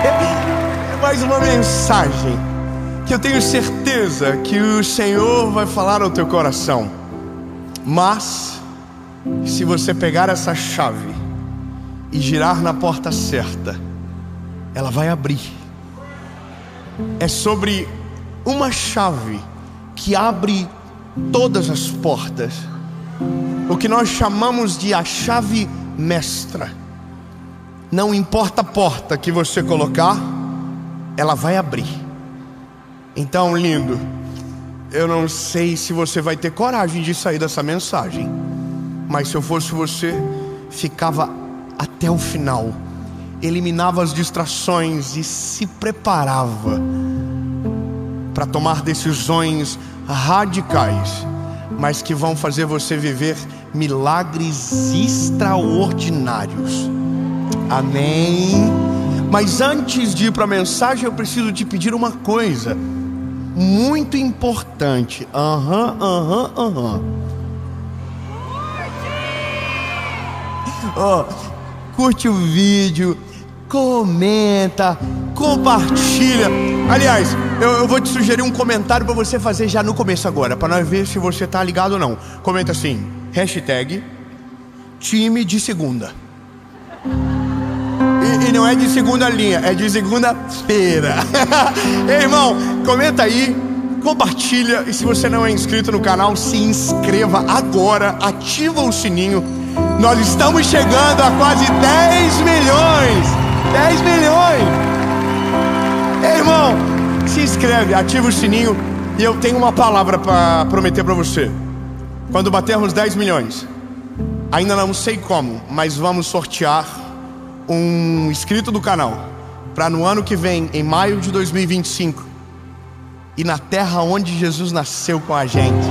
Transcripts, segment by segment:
É mais uma mensagem que eu tenho certeza que o Senhor vai falar ao teu coração. Mas se você pegar essa chave e girar na porta certa, ela vai abrir. É sobre uma chave que abre todas as portas, o que nós chamamos de a chave mestra. Não importa a porta que você colocar, ela vai abrir. Então, lindo, eu não sei se você vai ter coragem de sair dessa mensagem, mas se eu fosse você, ficava até o final, eliminava as distrações e se preparava para tomar decisões radicais, mas que vão fazer você viver milagres extraordinários. Amém? Mas antes de ir para a mensagem, eu preciso te pedir uma coisa muito importante. Curte o vídeo, comenta, compartilha. Aliás, eu vou te sugerir um comentário para você fazer já no começo agora, para nós ver se você tá ligado ou não. Comenta assim: hashtag time de segunda. E não é de segunda linha, é de segunda-feira. Ei, irmão, comenta aí, compartilha. E se você não é inscrito no canal, se inscreva agora, ativa o sininho. Nós estamos chegando a quase 10 milhões. 10 milhões. Ei, irmão, se inscreve, ativa o sininho. E eu tenho uma palavra para prometer para você. Quando batermos 10 milhões, ainda não sei como, mas vamos sortear um inscrito do canal para no ano que vem, em maio de 2025, e na terra onde Jesus nasceu com a gente.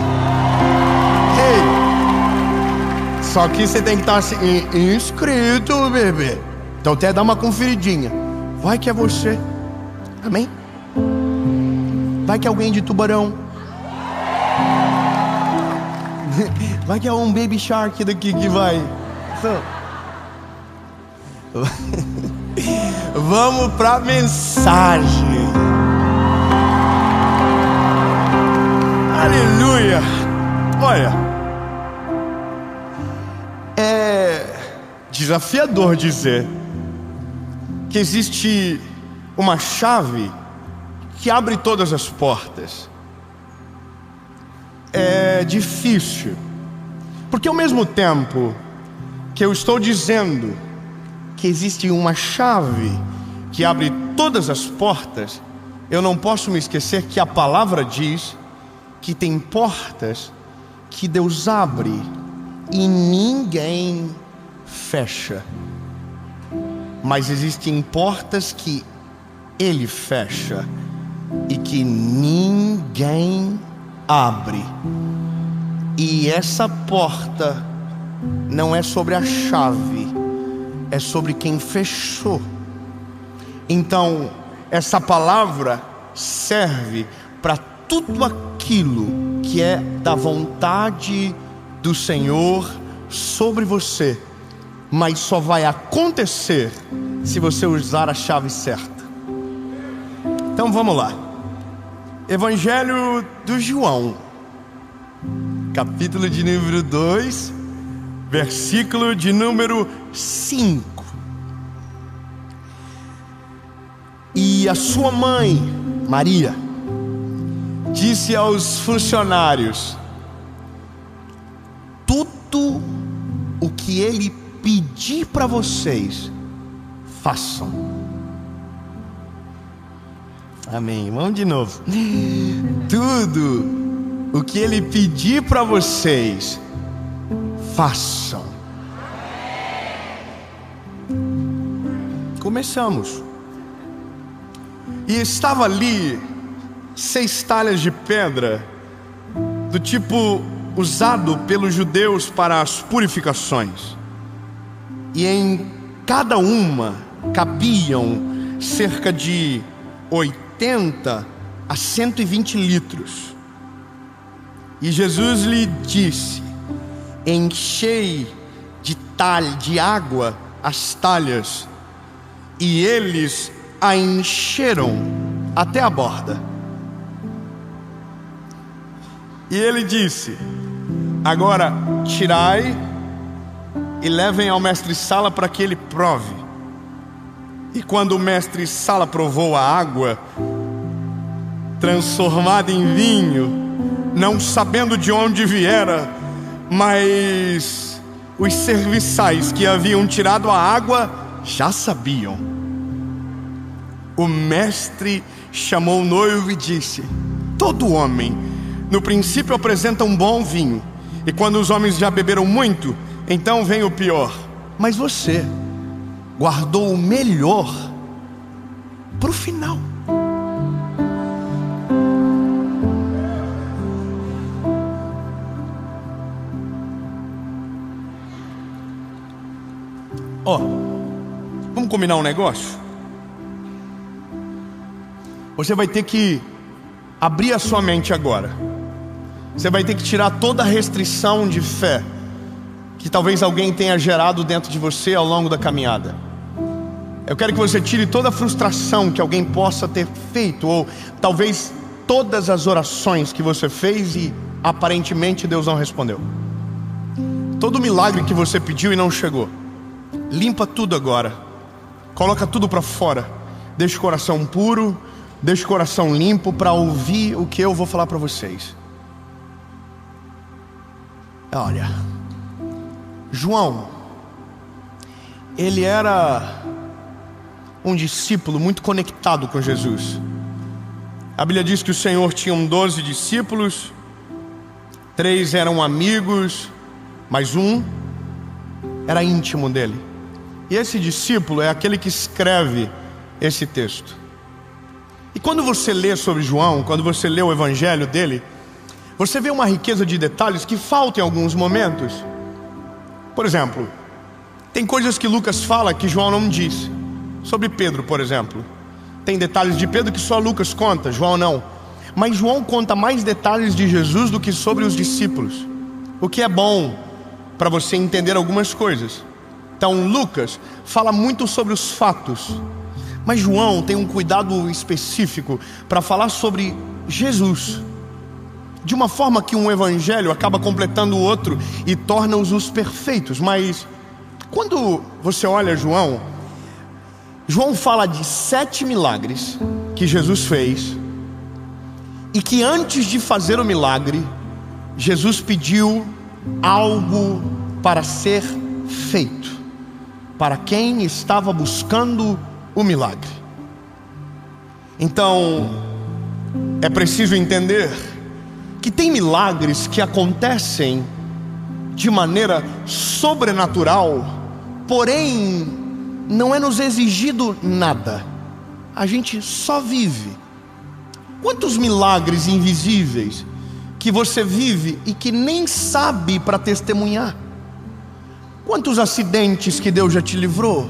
Ei, só que você tem que estar assim, inscrito, bebê. Então até dá uma conferidinha. Vai que é você. Amém? Vai que é alguém de Tubarão. Vai que é um Baby Shark daqui que vai. Vamos para a mensagem. Aleluia. Olha, é desafiador dizer que existe uma chave que abre todas as portas. É difícil, porque ao mesmo tempo que eu estou dizendo que existe uma chave que abre todas as portas, eu não posso me esquecer que a palavra diz que tem portas que Deus abre e ninguém fecha, mas existem portas que Ele fecha e que ninguém abre. E essa porta não é sobre a chave, é sobre quem fechou. Então, essa palavra serve para tudo aquilo que é da vontade do Senhor sobre você, mas só vai acontecer se você usar a chave certa. Então vamos lá. Evangelho do João, capítulo de número 2, versículo de número 5. E a sua mãe, Maria, disse aos funcionários: tudo o que ele pedir para vocês, façam. Amém. Vamos de novo. Tudo o que ele pedir para vocês, façam. Começamos. E estava ali 6 talhas de pedra, do tipo usado pelos judeus para as purificações, e em cada uma cabiam cerca de 80 a 120 litros. E Jesus lhe disse: enchei de água as talhas. E eles a encheram até a borda. E ele disse: agora tirai e levem ao mestre-sala para que ele prove. E quando o mestre-sala provou a água transformada em vinho, não sabendo de onde viera, mas os serviçais que haviam tirado a água já sabiam. O mestre chamou o noivo e disse: todo homem no princípio apresenta um bom vinho, e quando os homens já beberam muito, então vem o pior. Mas você guardou o melhor para o final. Vamos combinar um negócio? Você vai ter que abrir a sua mente agora. Você vai ter que tirar toda a restrição de fé que talvez alguém tenha gerado dentro de você ao longo da caminhada. Eu quero que você tire toda a frustração que alguém possa ter feito, ou talvez todas as orações que você fez e aparentemente Deus não respondeu. Todo milagre que você pediu e não chegou. Limpa tudo agora. Coloca tudo para fora. Deixa o coração puro, deixa o coração limpo para ouvir o que eu vou falar para vocês. Olha, João, ele era um discípulo muito conectado com Jesus. A Bíblia diz que o Senhor tinha 12 discípulos, 3 eram amigos, mas um era íntimo dele. E esse discípulo é aquele que escreve esse texto. E quando você lê sobre João, quando você lê o evangelho dele, você vê uma riqueza de detalhes que faltam em alguns momentos. Por exemplo, tem coisas que Lucas fala que João não disse. Sobre Pedro, por exemplo, tem detalhes de Pedro que só Lucas conta, João não. Mas João conta mais detalhes de Jesus do que sobre os discípulos, o que é bom para você entender algumas coisas. Então Lucas fala muito sobre os fatos, mas João tem um cuidado específico para falar sobre Jesus, de uma forma que um evangelho acaba completando o outro e torna-os perfeitos. Mas quando você olha João fala de 7 milagres que Jesus fez, e que antes de fazer o milagre, Jesus pediu algo para ser feito, para quem estava buscando o milagre. Então, é preciso entender que tem milagres que acontecem de maneira sobrenatural, porém não é nos exigido nada, a gente só vive. Quantos milagres invisíveis que você vive e que nem sabe para testemunhar? Quantos acidentes que Deus já te livrou?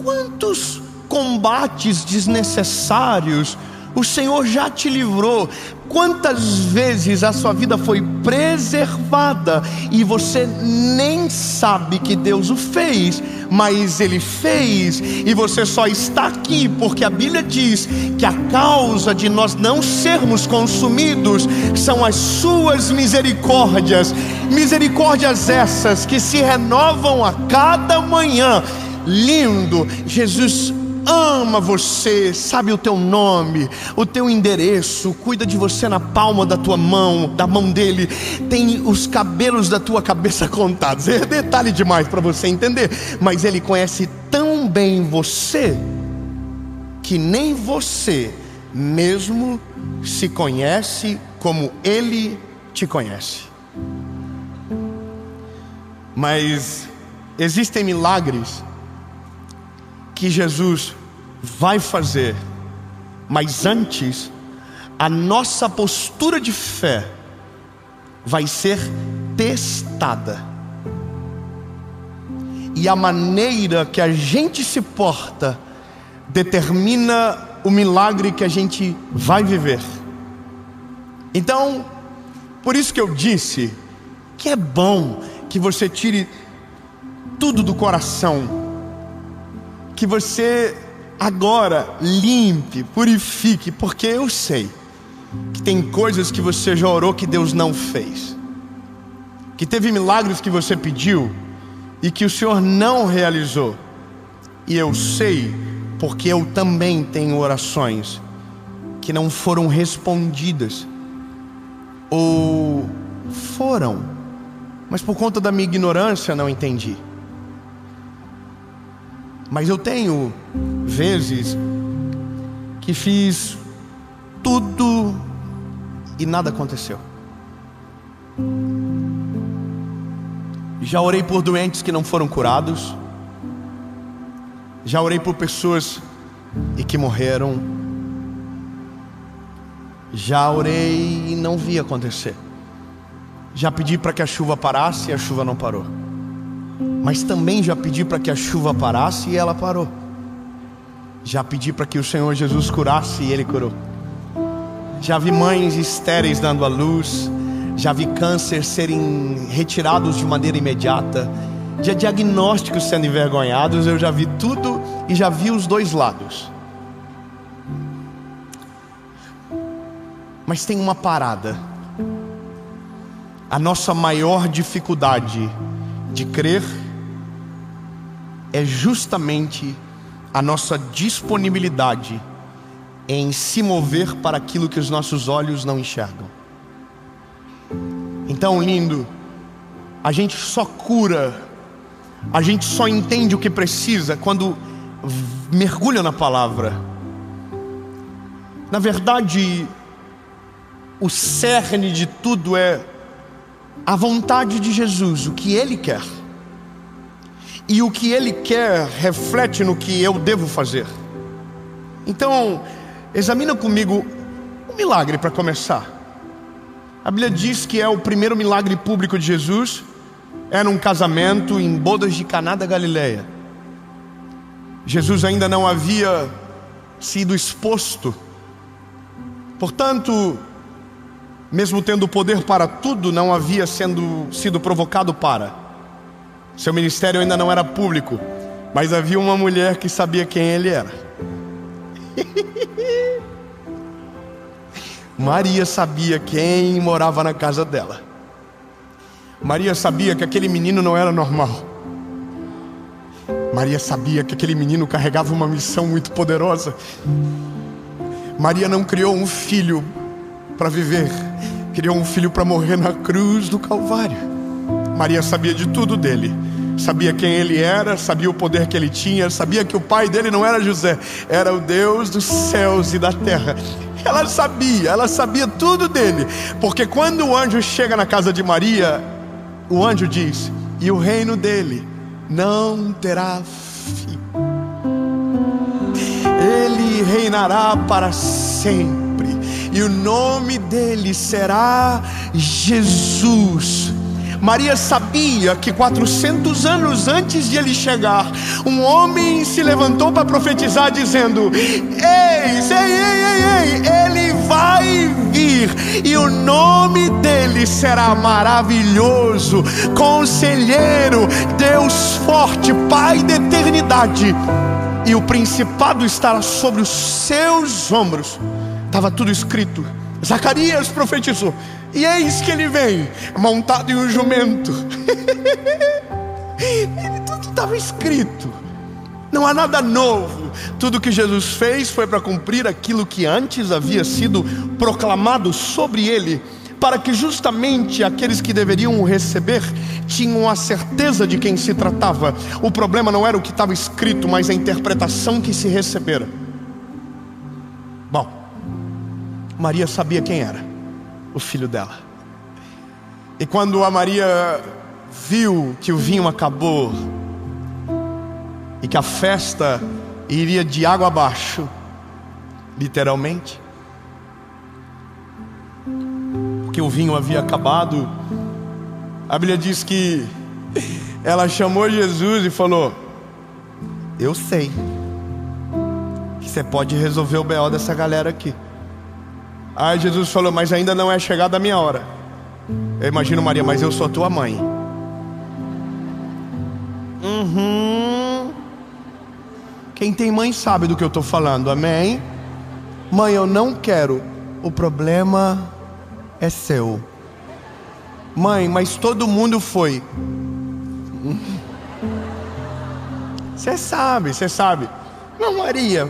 Quantos combates desnecessários o Senhor já te livrou? Quantas vezes a sua vida foi preservada e você nem sabe que Deus o fez, mas Ele fez, e você só está aqui porque a Bíblia diz que a causa de nós não sermos consumidos são as suas misericórdias. Misericórdias essas que se renovam a cada manhã. Lindo! Jesus ama você, sabe o teu nome, o teu endereço, cuida de você na palma da tua mão, da mão dele, tem os cabelos da tua cabeça contados. É detalhe demais para você entender, mas ele conhece tão bem você que nem você mesmo se conhece como ele te conhece. Mas existem milagres que Jesus vai fazer, mas antes a nossa postura de fé vai ser testada, e a maneira que a gente se porta determina o milagre que a gente vai viver. Então, por isso que eu disse que é bom que você tire tudo do coração, que você agora limpe, purifique, porque eu sei que tem coisas que você já orou que Deus não fez, que teve milagres que você pediu e que o Senhor não realizou. E eu sei, porque eu também tenho orações que não foram respondidas, ou foram, mas por conta da minha ignorância não entendi. Mas eu tenho vezes que fiz tudo e nada aconteceu. Já orei por doentes que não foram curados. Já orei por pessoas e que morreram. Já orei e não vi acontecer. Já pedi para que a chuva parasse e a chuva não parou. Mas também já pedi para que a chuva parasse e ela parou. Já pedi para que o Senhor Jesus curasse e Ele curou. Já vi mães estéreis dando à luz. Já vi câncer serem retirados de maneira imediata. Já diagnósticos sendo envergonhados. Eu já vi tudo e já vi os dois lados. Mas tem uma parada. A nossa maior dificuldade de crer é justamente a nossa disponibilidade em se mover para aquilo que os nossos olhos não enxergam. Então, lindo, a gente só cura, a gente só entende o que precisa quando mergulha na palavra. Na verdade, o cerne de tudo é a vontade de Jesus, o que Ele quer. E o que Ele quer reflete no que eu devo fazer. Então, examina comigo um milagre para começar. A Bíblia diz que é o primeiro milagre público de Jesus. É num casamento em bodas de Caná da Galileia. Jesus ainda não havia sido exposto. Portanto, mesmo tendo poder para tudo, não havia sido provocado para. Seu ministério ainda não era público, mas havia uma mulher que sabia quem ele era. Maria sabia quem morava na casa dela. Maria sabia que aquele menino não era normal. Maria sabia que aquele menino carregava uma missão muito poderosa. Maria não criou um filho para viver, criou um filho para morrer na cruz do Calvário. Maria sabia de tudo dele. Sabia quem ele era, sabia o poder que ele tinha, sabia que o pai dele não era José, era o Deus dos céus e da terra. Ela sabia tudo dele, porque quando o anjo chega na casa de Maria, o anjo diz: e o reino dele não terá fim. Ele reinará para sempre, e o nome dele será Jesus. Maria sabia que 400 anos antes de ele chegar, um homem se levantou para profetizar dizendo: ele vai vir, e o nome dele será Maravilhoso, Conselheiro, Deus Forte, Pai da Eternidade, e o principado estará sobre os seus ombros. Estava tudo escrito. Zacarias profetizou: e eis que ele vem montado em um jumento. Tudo estava escrito. Não há nada novo. Tudo que Jesus fez foi para cumprir aquilo que antes havia sido proclamado sobre ele, para que justamente aqueles que deveriam o receber tinham a certeza de quem se tratava. O problema não era o que estava escrito, mas a interpretação que se recebera. Bom, Maria sabia quem era o filho dela. E quando a Maria viu que o vinho acabou e que a festa iria de água abaixo, literalmente, porque o vinho havia acabado, a Bíblia diz que ela chamou Jesus e falou: eu sei que você pode resolver o BO dessa galera aqui. Aí Jesus falou: mas ainda não é chegada a minha hora. Eu imagino Maria: mas eu sou tua mãe. Quem tem mãe sabe do que eu estou falando, amém? Mãe, eu não quero, o problema é seu. Mãe, mas todo mundo foi. Você sabe. Não, Maria.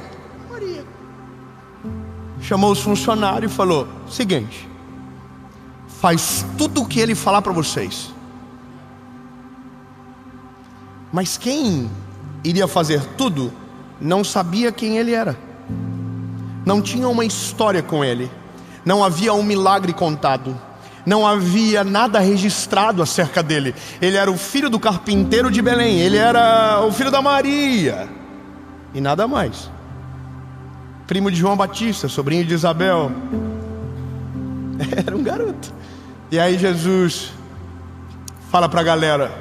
Chamou os funcionários e falou: seguinte, faz tudo o que ele falar para vocês. Mas quem iria fazer tudo não sabia quem ele era. Não tinha uma história com ele. Não havia um milagre contado. Não havia nada registrado acerca dele. Ele era o filho do carpinteiro de Belém. Ele era o filho da Maria. E nada mais. Primo de João Batista, sobrinho de Isabel. Era um garoto. E aí Jesus fala para a galera: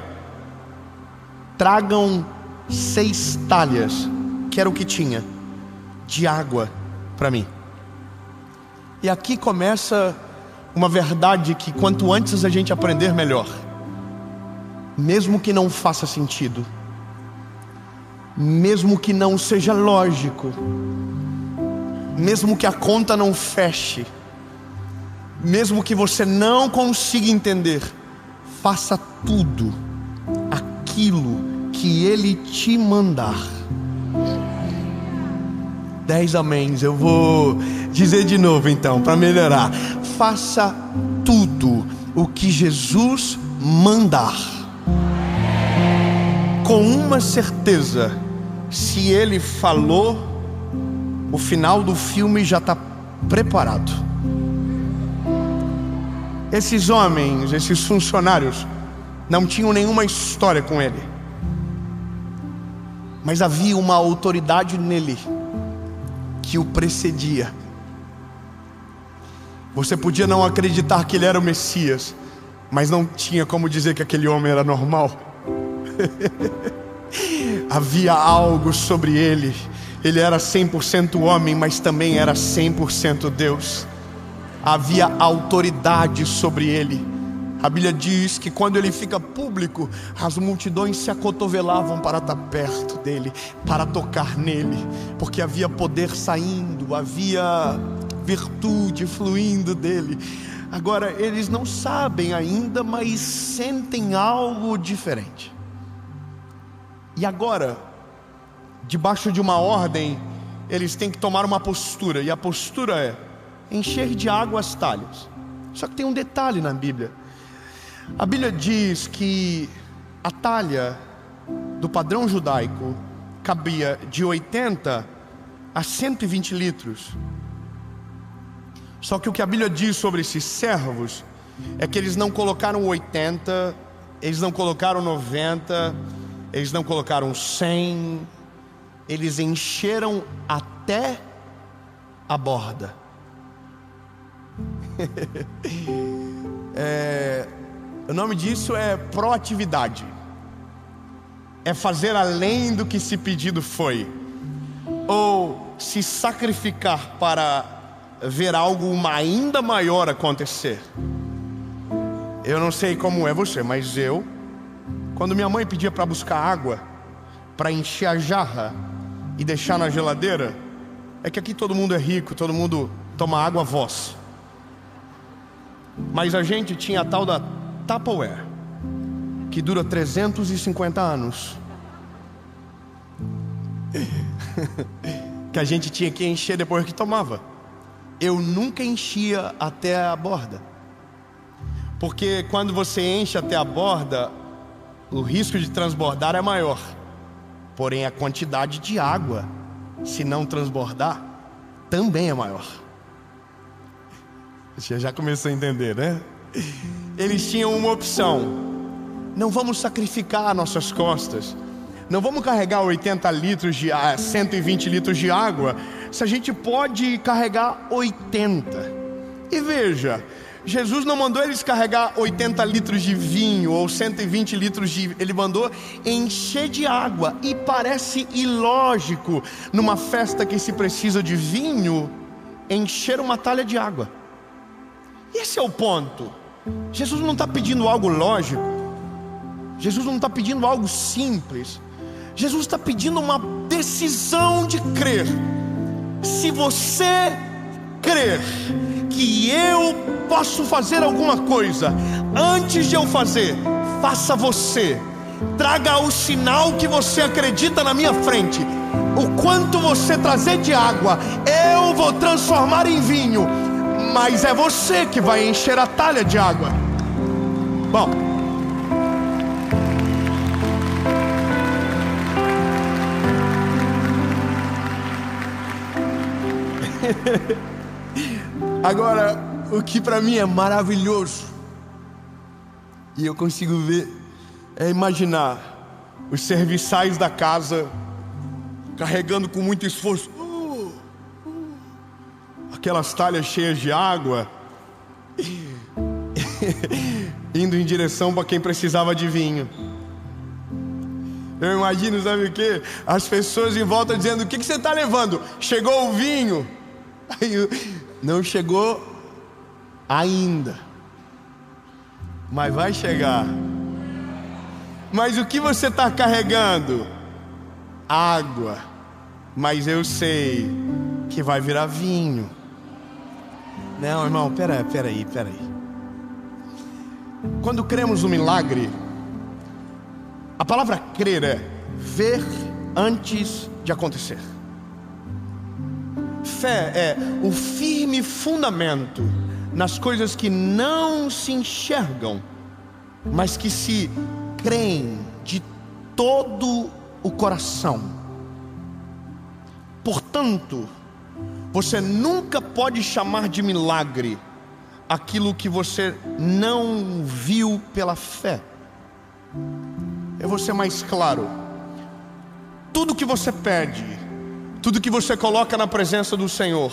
tragam 6 talhas, que era o que tinha, de água para mim. E aqui começa uma verdade que quanto antes a gente aprender, melhor. Mesmo que não faça sentido, mesmo que não seja lógico, mesmo que a conta não feche, mesmo que você não consiga entender, faça tudo aquilo que Ele te mandar. 10 améns. Eu vou dizer de novo então, para melhorar. Faça tudo o que Jesus mandar, com uma certeza: se Ele falou, o final do filme já está preparado. Esses homens, esses funcionários, não tinham nenhuma história com ele, mas havia uma autoridade nele que o precedia. Você podia não acreditar que ele era o Messias, mas não tinha como dizer que aquele homem era normal. Havia algo sobre ele. Ele era 100% homem, mas também era 100% Deus. Havia autoridade sobre ele. A Bíblia diz que quando ele fica público, as multidões se acotovelavam para estar perto dele, para tocar nele, porque havia poder saindo, havia virtude fluindo dele. Agora, eles não sabem ainda, mas sentem algo diferente. E agora, debaixo de uma ordem, eles têm que tomar uma postura, e a postura é encher de água as talhas. Só que tem um detalhe na Bíblia. A Bíblia diz que a talha do padrão judaico cabia de 80 a 120 litros. Só que o que a Bíblia diz sobre esses servos é que eles não colocaram 80, eles não colocaram 90, eles não colocaram 100, eles encheram até a borda. O nome disso é proatividade. É fazer além do que se pedido foi, ou se sacrificar para ver algo ainda maior acontecer. Eu não sei como é você, mas quando minha mãe pedia para buscar água, para encher a jarra e deixar na geladeira, é que aqui todo mundo é rico, todo mundo toma água a voz. Mas a gente tinha a tal da Tupperware, que dura 350 anos, que a gente tinha que encher depois que tomava. Eu nunca enchia até a borda, porque quando você enche até a borda, o risco de transbordar é maior. Porém, a quantidade de água, se não transbordar, também é maior. Você já começou a entender, né? Eles tinham uma opção: não vamos sacrificar nossas costas, não vamos carregar 80 litros de 120 litros de água, se a gente pode carregar 80. E veja, Jesus não mandou eles carregar 80 litros de vinho ou 120 litros de... Ele mandou encher de água. E parece ilógico, numa festa que se precisa de vinho, encher uma talha de água. Esse é o ponto. Jesus não está pedindo algo lógico, Jesus não está pedindo algo simples, Jesus está pedindo uma decisão de crer. Se você crer que eu posso fazer alguma coisa, antes de eu fazer, faça você. Traga o sinal que você acredita na minha frente. O quanto você trazer de água, eu vou transformar em vinho. Mas é você que vai encher a talha de água. Bom, agora, o que para mim é maravilhoso, e eu consigo ver, é imaginar os serviçais da casa carregando com muito esforço aquelas talhas cheias de água, indo em direção para quem precisava de vinho. Eu imagino, sabe o que? As pessoas em volta dizendo: o que você está levando? Chegou o vinho. Aí, não chegou ainda, mas vai chegar. Mas o que você está carregando? Água. Mas eu sei que vai virar vinho. Não, irmão, peraí. Quando cremos no milagre, a palavra crer é ver antes de acontecer. Fé é o firme fundamento nas coisas que não se enxergam, mas que se creem de todo o coração. Portanto, você nunca pode chamar de milagre aquilo que você não viu pela fé. Eu vou ser mais claro. Tudo que você pede, tudo que você coloca na presença do Senhor,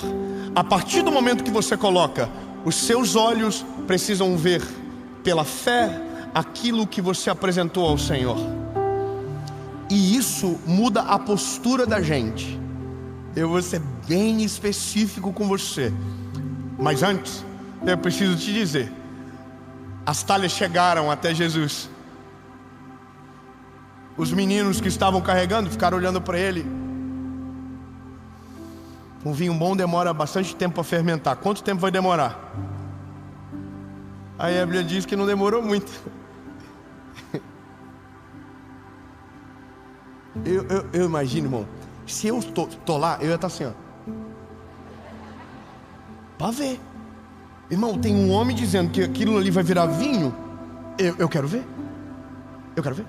a partir do momento que você coloca, os seus olhos precisam ver pela fé aquilo que você apresentou ao Senhor. E isso muda a postura da gente. Eu vou ser bem específico com você, mas antes eu preciso te dizer: as talhas chegaram até Jesus. Os meninos que estavam carregando ficaram olhando para ele. Um vinho bom demora bastante tempo para fermentar. Quanto tempo vai demorar? Aí a Bíblia diz que não demorou muito. Eu imagino, irmão, se eu tô lá, eu ia estar assim, ó, para ver. Irmão, tem um homem dizendo que aquilo ali vai virar vinho. Eu quero ver. Eu quero ver.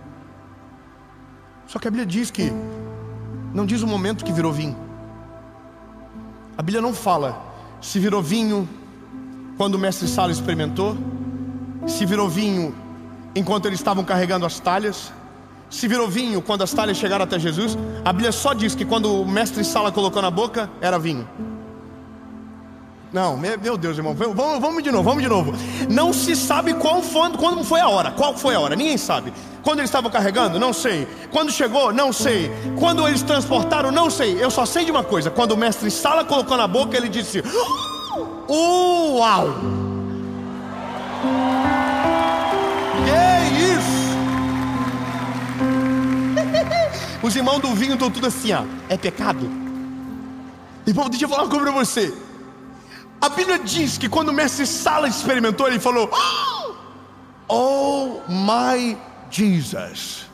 Só que a Bíblia diz que não diz o momento que virou vinho. A Bíblia não fala se virou vinho quando o mestre Sala experimentou, se virou vinho enquanto eles estavam carregando as talhas, se virou vinho quando as talhas chegaram até Jesus. A Bíblia só diz que quando o mestre Sala colocou na boca, era vinho. Não, meu Deus, irmão, vamos de novo. Não se sabe quando foi a hora. Qual foi a hora? Ninguém sabe. Quando eles estavam carregando? Não sei. Quando chegou? Não sei. Quando eles transportaram? Não sei. Eu só sei de uma coisa: quando o mestre Sala colocou na boca, ele disse: uau! Que isso? Os irmãos do vinho estão tudo assim, ó. É pecado? Irmão, deixa eu falar uma coisa pra você. A Bíblia diz que quando o mestre Sala experimentou, ele falou: oh my Jesus,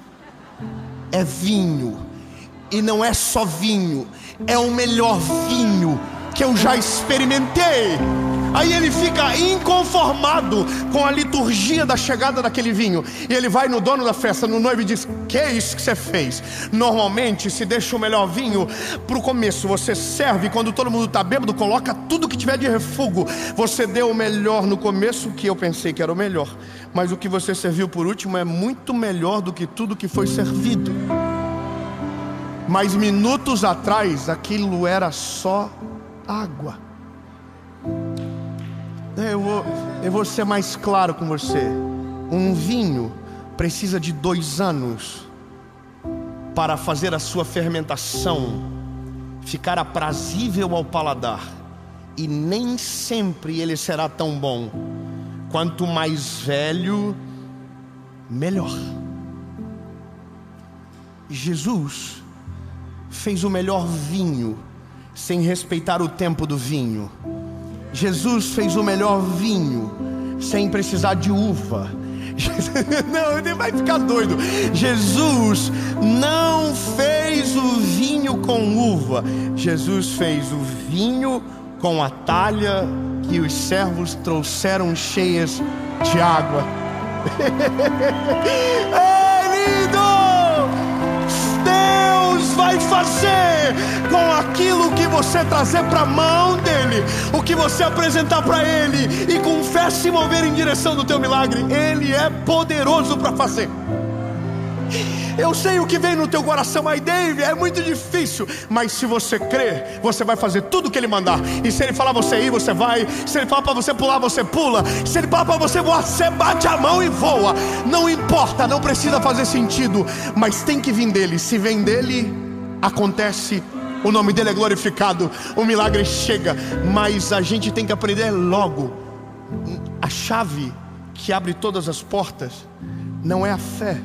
é vinho. E não é só vinho, é o melhor vinho que eu já experimentei. Aí ele fica inconformado com a liturgia da chegada daquele vinho. E ele vai no dono da festa, no noivo, e diz: que é isso que você fez? Normalmente se deixa o melhor vinho para o começo. Você serve quando todo mundo está bêbado, coloca tudo que tiver de refúgio. Você deu o melhor no começo, que eu pensei que era o melhor, mas o que você serviu por último é muito melhor do que tudo que foi servido. Mas minutos atrás aquilo era só água. Eu vou ser mais claro com você. Um vinho precisa de 2 anos para fazer a sua fermentação ficar aprazível ao paladar. E nem sempre ele será tão bom. Quanto mais velho, melhor. Jesus fez o melhor vinho sem respeitar o tempo do vinho. Jesus fez o melhor vinho sem precisar de uva. Não, ele vai ficar doido. Jesus não fez o vinho com uva. Jesus fez o vinho com a talha que os servos trouxeram cheias de água. É lindo! Deus vai fazer com aquilo que você trazer para a mão dele, o que você apresentar para ele, e com fé se mover em direção do teu milagre. Ele é poderoso para fazer. Eu sei o que vem no teu coração, aí Dave, é muito difícil. Mas se você crer, você vai fazer tudo o que ele mandar. E se ele falar você ir, você vai. Se ele falar para você pular, você pula. Se ele falar para você voar, você bate a mão e voa. Não importa, não precisa fazer sentido, mas tem que vir dele. Se vem dele, acontece. O nome dele é glorificado, o milagre chega. Mas a gente tem que aprender logo. A chave que abre todas as portas não é a fé,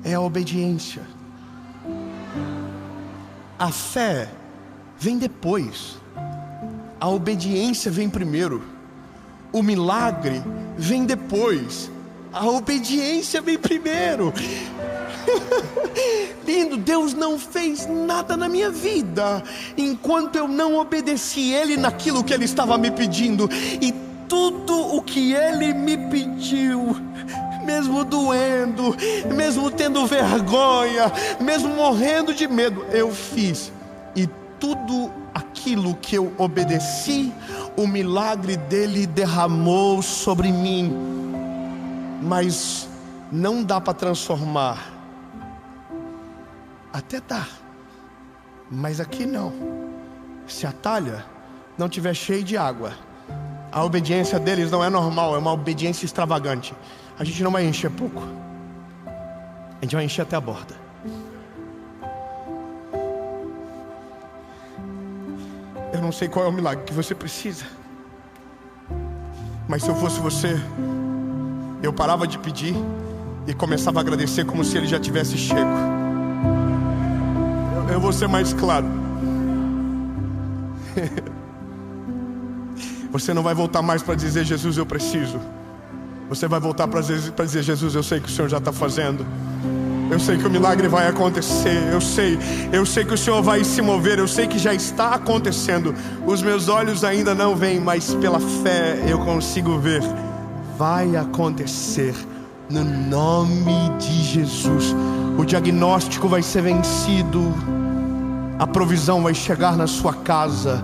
é a obediência. A fé vem depois, a obediência vem primeiro. O milagre vem depois, a obediência vem primeiro. Lindo, Deus não fez nada na minha vida enquanto eu não obedeci Ele naquilo que Ele estava me pedindo. E tudo o que Ele me pediu, mesmo doendo, mesmo tendo vergonha, mesmo morrendo de medo, eu fiz. E tudo aquilo que eu obedeci, o milagre dele derramou sobre mim. Mas não dá para transformar. Até dá, mas aqui não. Se a talha não estiver cheia de água, a obediência deles não é normal, é uma obediência extravagante. A gente não vai encher pouco, a gente vai encher até a borda. Eu não sei qual é o milagre que você precisa, mas se eu fosse você, eu parava de pedir e começava a agradecer como se ele já tivesse chego. Eu vou ser mais claro. Você não vai voltar mais para dizer Jesus, eu preciso. Você vai voltar para dizer Jesus, eu sei que o Senhor já está fazendo. Eu sei que o milagre vai acontecer. Eu sei que o Senhor vai se mover. Eu sei que já está acontecendo. Os meus olhos ainda não veem, mas pela fé eu consigo ver. Vai acontecer no nome de Jesus. O diagnóstico vai ser vencido. A provisão vai chegar na sua casa.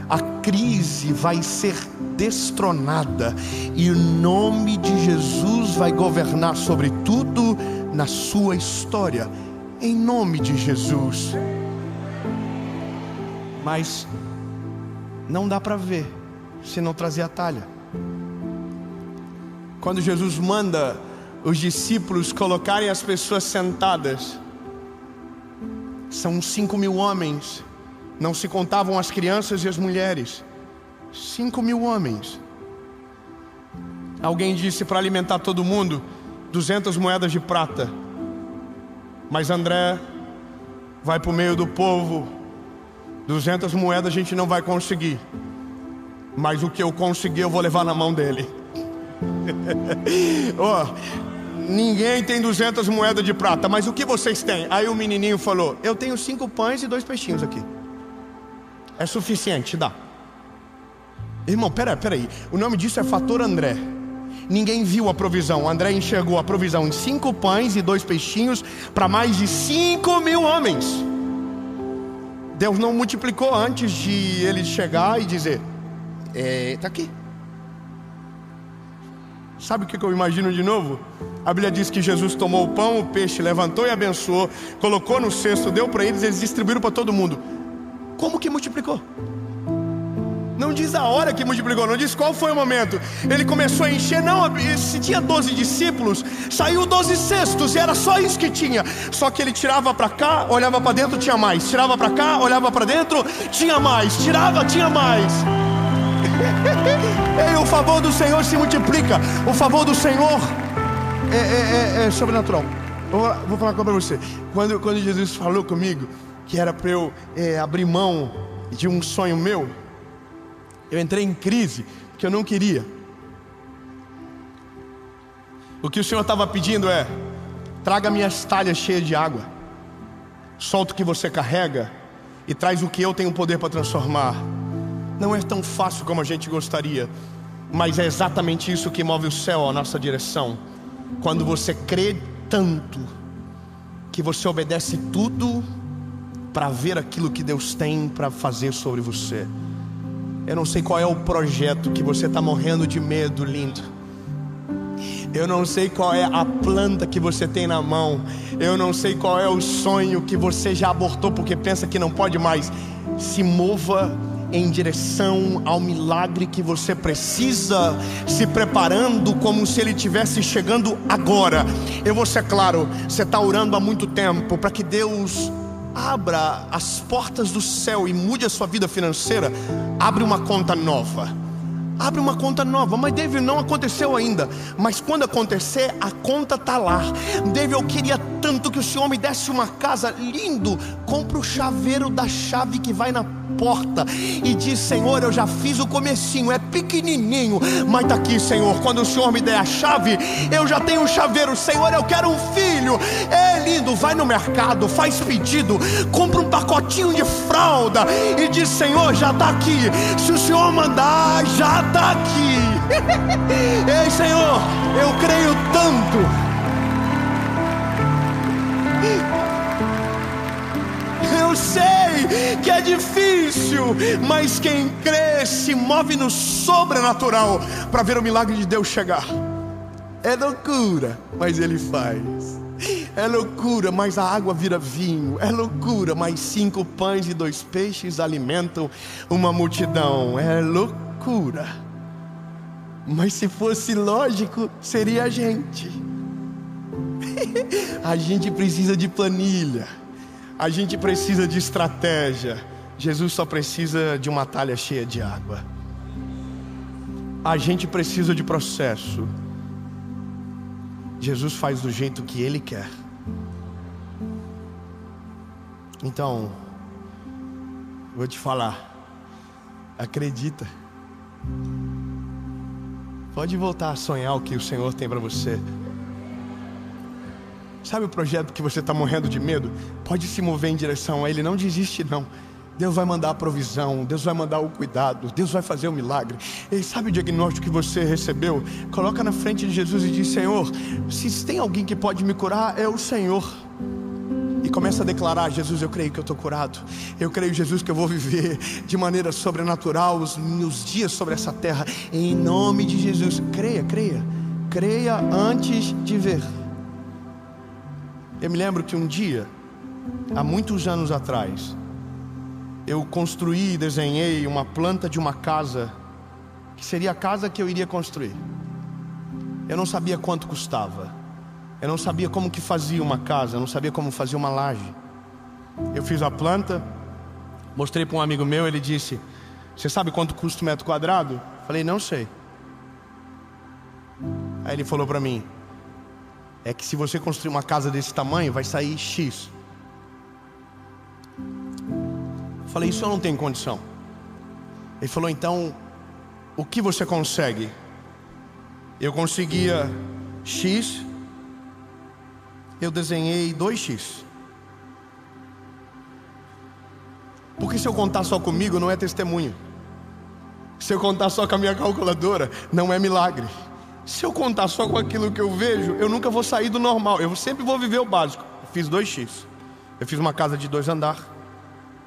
A crise vai ser destronada. E o nome de Jesus vai governar sobre tudo na sua história. Em nome de Jesus. Mas não dá para ver se não trazer a talha. Quando Jesus manda os discípulos colocarem as pessoas sentadas, são 5.000 homens. Não se contavam as crianças e as mulheres. 5.000 homens. Alguém disse para alimentar todo mundo 200 moedas de prata. Mas André vai para o meio do povo. 200 moedas a gente não vai conseguir, mas o que eu conseguir eu vou levar na mão dele. Ninguém tem 200 moedas de prata, mas o que vocês têm? Aí o menininho falou, eu tenho 5 pães e 2 peixinhos aqui. É suficiente, dá. Irmão, peraí. O nome disso é fator André. Ninguém viu a provisão. André enxergou a provisão em 5 pães e 2 peixinhos para mais de 5.000 homens. Deus não multiplicou antes de ele chegar e dizer, tá aqui. Sabe o que eu imagino de novo? A Bíblia diz que Jesus tomou o pão, o peixe, levantou e abençoou, colocou no cesto, deu para eles, eles distribuíram para todo mundo. Como que multiplicou? Não diz a hora que multiplicou, não diz qual foi o momento. Ele começou a encher, não, se tinha 12 discípulos, saiu 12 cestos e era só isso que tinha. Só que ele tirava para cá, olhava para dentro, tinha mais. Tirava para cá, olhava para dentro, tinha mais. Tirava, tinha mais. E o favor do Senhor se multiplica. O favor do Senhor é sobrenatural. Vou falar para você. Quando Jesus falou comigo, que era para eu abrir mão de um sonho meu, eu entrei em crise, porque eu não queria. O que o Senhor estava pedindo é: traga minhas talhas cheias de água, solta o que você carrega e traz o que eu tenho poder para transformar. Não é tão fácil como a gente gostaria, mas é exatamente isso que move o céu à nossa direção. Quando você crê tanto que você obedece tudo para ver aquilo que Deus tem para fazer sobre você. Eu não sei qual é o projeto que você está morrendo de medo, lindo. Eu não sei qual é a planta que você tem na mão. Eu não sei qual é o sonho que você já abortou porque pensa que não pode mais. Se mova em direção ao milagre que você precisa, se preparando como se ele estivesse chegando agora. Eu vou ser claro, você está orando há muito tempo para que Deus abra as portas do céu e mude a sua vida financeira. Abre uma conta nova. Abre uma conta nova. Mas David, não aconteceu ainda. Mas quando acontecer, a conta está lá. David, eu queria tanto que o Senhor me desse uma casa. Lindo. Compra o chaveiro da chave que vai na porta e diz: Senhor, eu já fiz o comecinho, é pequenininho, mas tá aqui, Senhor, quando o Senhor me der a chave, eu já tenho um chaveiro. Senhor, eu quero um filho. É lindo. Vai no mercado, faz pedido, compra um pacotinho de fralda e diz: Senhor, já tá aqui. Se o Senhor mandar, já tá aqui. Ei, Senhor, eu creio tanto. Eu sei que é difícil, mas quem crê se move no sobrenatural para ver o milagre de Deus chegar. É loucura, mas Ele faz. É loucura, mas a água vira vinho. É loucura, mas 5 pães e 2 peixes alimentam uma multidão. É loucura, mas se fosse lógico, seria a gente. A gente precisa de planilha, a gente precisa de estratégia. Jesus só precisa de uma talha cheia de água. A gente precisa de processo. Jesus faz do jeito que Ele quer. Então, vou te falar, acredita. Pode voltar a sonhar o que o Senhor tem para você. Sabe o projeto que você está morrendo de medo? Pode se mover em direção a Ele, não desiste não. Deus vai mandar a provisão, Deus vai mandar o cuidado, Deus vai fazer o milagre. E sabe o diagnóstico que você recebeu? Coloca na frente de Jesus e diz: Senhor, se tem alguém que pode me curar, é o Senhor. E começa a declarar: Jesus, eu creio que eu estou curado. Eu creio, Jesus, que eu vou viver de maneira sobrenatural os dias sobre essa terra. Em nome de Jesus. Creia, creia. Creia antes de ver. Eu me lembro que um dia, há muitos anos atrás, eu construí e desenhei uma planta de uma casa, que seria a casa que eu iria construir. Eu não sabia quanto custava. Eu não sabia como que fazia uma casa, eu não sabia como fazia uma laje. Eu fiz a planta, mostrei para um amigo meu, ele disse: você sabe quanto custa um metro quadrado? Falei: não sei. Aí ele falou para mim: é que se você construir uma casa desse tamanho, vai sair X. Falei: isso eu não tenho condição. Ele falou: então, o que você consegue? Eu conseguia X. Eu desenhei 2x. Porque se eu contar só comigo, não é testemunho. Se eu contar só com a minha calculadora, não é milagre. Se eu contar só com aquilo que eu vejo, eu nunca vou sair do normal. Eu sempre vou viver o básico. Eu fiz 2x. Eu fiz uma casa de 2 andares.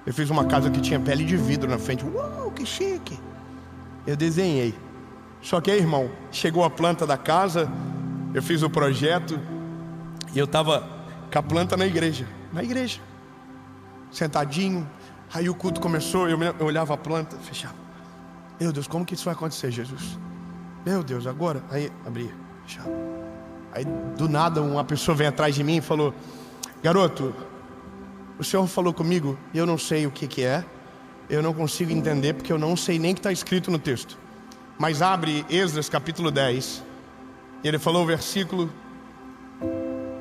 Eu fiz uma casa que tinha pele de vidro na frente. Uau, que chique. Eu desenhei. Só que aí, irmão, chegou a planta da casa, eu fiz o projeto e eu estava com a planta na igreja. Na igreja, sentadinho. Aí o culto começou, eu olhava a planta, fechava. Meu Deus, como que isso vai acontecer, Jesus? Meu Deus, agora? Aí abria, fechava. Aí do nada uma pessoa vem atrás de mim e falou: garoto, o Senhor falou comigo e eu não sei o que é. Eu não consigo entender porque eu não sei nem o que está escrito no texto. Mas abre Esdras capítulo 10. E ele falou o versículo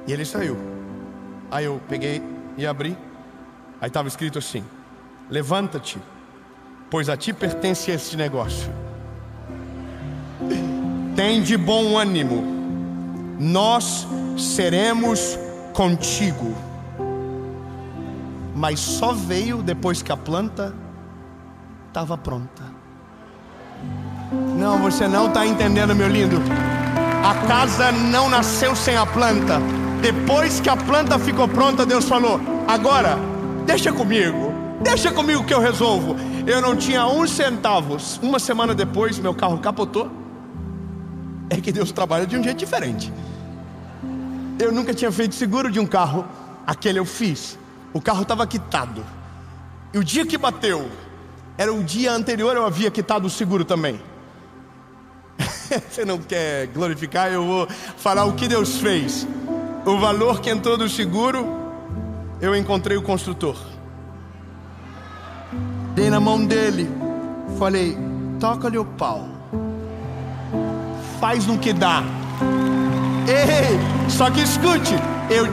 e ele saiu. Aí eu peguei e abri. Aí estava escrito assim: levanta-te, pois a ti pertence este negócio. Tem de bom ânimo, nós seremos contigo. Mas só veio depois que a planta estava pronta. Não, você não está entendendo, meu lindo. A casa não nasceu sem a planta. Depois que a planta ficou pronta, Deus falou: agora, deixa comigo que eu resolvo. Eu não tinha um centavo. Uma semana depois, meu carro capotou. É que Deus trabalha de um jeito diferente. Eu nunca tinha feito seguro de um carro. Aquele eu fiz. O carro estava quitado. E o dia que bateu, era o dia anterior, eu havia quitado o seguro também. Você não quer glorificar? Eu vou falar o que Deus fez. O valor que entrou do seguro, eu encontrei o construtor. Dei na mão dele. Falei: toca-lhe o pau. Faz no que dá. Ei, só que escute, eu